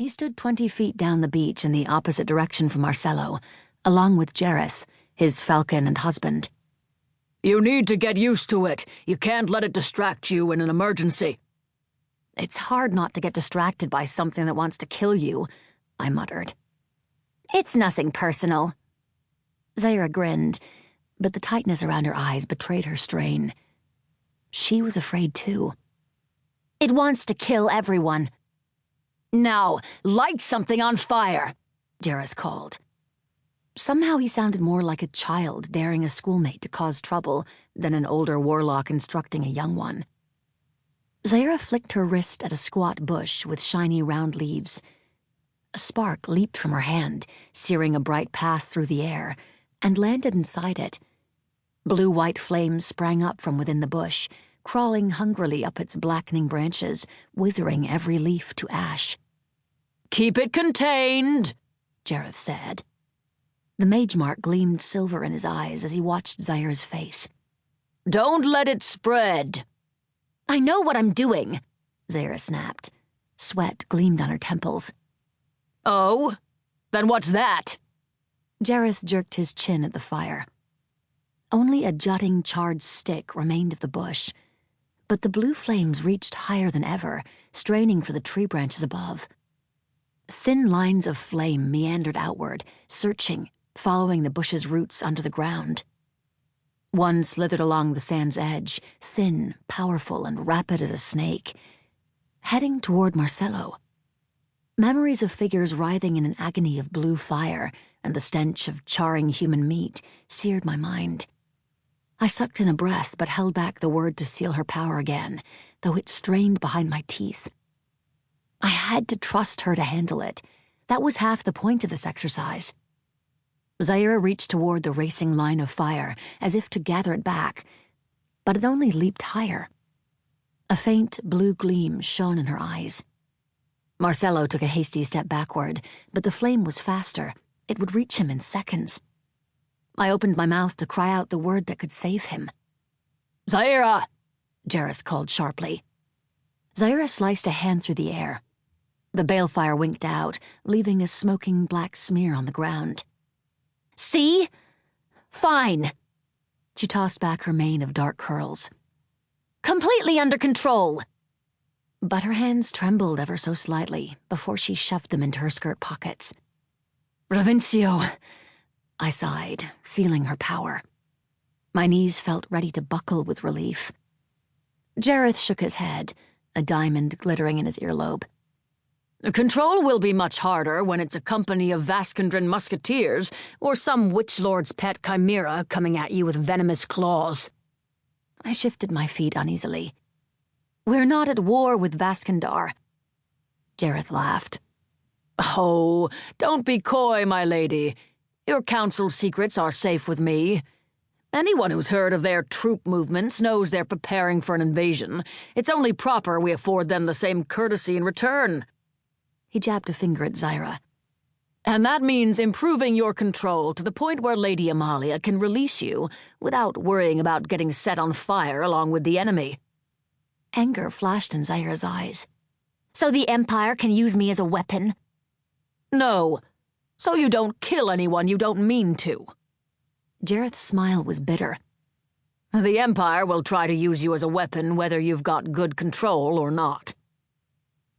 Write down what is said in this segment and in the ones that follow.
He stood 20 feet down the beach in the opposite direction from Marcelo, along with Jareth, his falcon and husband. You need to get used to it. You can't let it distract you in an emergency. It's hard not to get distracted by something that wants to kill you, I muttered. It's nothing personal. Zaira grinned, but the tightness around her eyes betrayed her strain. She was afraid too. It wants to kill everyone. Now, light something on fire, Jareth called. Somehow he sounded more like a child daring a schoolmate to cause trouble than an older warlock instructing a young one. Zaira flicked her wrist at a squat bush with shiny round leaves. A spark leaped from her hand, searing a bright path through the air, and landed inside it. Blue-white flames sprang up from within the bush, crawling hungrily up its blackening branches, withering every leaf to ash. Keep it contained, Jareth said. The mage mark gleamed silver in his eyes as he watched Zaira's face. Don't let it spread. I know what I'm doing, Zaira snapped. Sweat gleamed on her temples. Oh? Then what's that? Jareth jerked his chin at the fire. Only a jutting, charred stick remained of the bush, but the blue flames reached higher than ever, straining for the tree branches above. Thin lines of flame meandered outward, searching, following the bush's roots under the ground. One slithered along the sand's edge, thin, powerful, and rapid as a snake, heading toward Marcelo. Memories of figures writhing in an agony of blue fire and the stench of charring human meat seared my mind. I sucked in a breath but held back the word to seal her power again, though it strained behind my teeth. I had to trust her to handle it. That was half the point of this exercise. Zaira reached toward the racing line of fire, as if to gather it back, but it only leaped higher. A faint blue gleam shone in her eyes. Marcelo took a hasty step backward, but the flame was faster. It would reach him in seconds. I opened my mouth to cry out the word that could save him. Zaira! Jareth called sharply. Zaira sliced a hand through the air. The balefire winked out, leaving a smoking black smear on the ground. See? Fine. She tossed back her mane of dark curls. Completely under control. But her hands trembled ever so slightly before she shoved them into her skirt pockets. Ravincio, I sighed, sealing her power. My knees felt ready to buckle with relief. Jareth shook his head, a diamond glittering in his earlobe. Control will be much harder when it's a company of Vaskandar musketeers or some witch lord's pet chimera coming at you with venomous claws. I shifted my feet uneasily. We're not at war with Vaskandar. Jareth laughed. Oh, don't be coy, my lady. Your council's secrets are safe with me. Anyone who's heard of their troop movements knows they're preparing for an invasion. It's only proper we afford them the same courtesy in return. He jabbed a finger at Zaira. And that means improving your control to the point where Lady Amalia can release you without worrying about getting set on fire along with the enemy. Anger flashed in Zaira's eyes. So the Empire can use me as a weapon? No. So you don't kill anyone you don't mean to. Jareth's smile was bitter. The Empire will try to use you as a weapon whether you've got good control or not.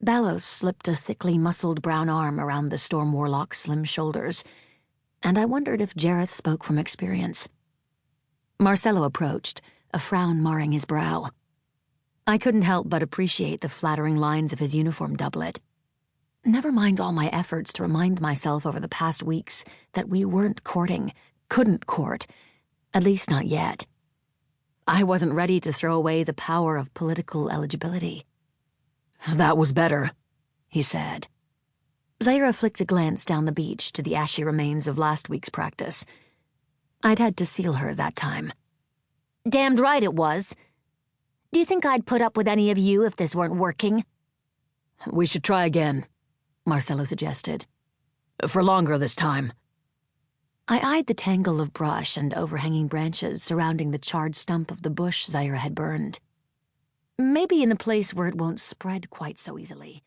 Ballos slipped a thickly muscled brown arm around the Storm Warlock's slim shoulders, and I wondered if Jareth spoke from experience. Marcelo approached, a frown marring his brow. I couldn't help but appreciate the flattering lines of his uniform doublet. Never mind all my efforts to remind myself over the past weeks that we weren't courting, couldn't court, at least not yet. I wasn't ready to throw away the power of political eligibility. That was better, he said. Zaira flicked a glance down the beach to the ashy remains of last week's practice. I'd had to seal her that time. Damned right it was. Do you think I'd put up with any of you if this weren't working? We should try again, Marcelo suggested. For longer this time. I eyed the tangle of brush and overhanging branches surrounding the charred stump of the bush Zaira had burned. Maybe in a place where it won't spread quite so easily.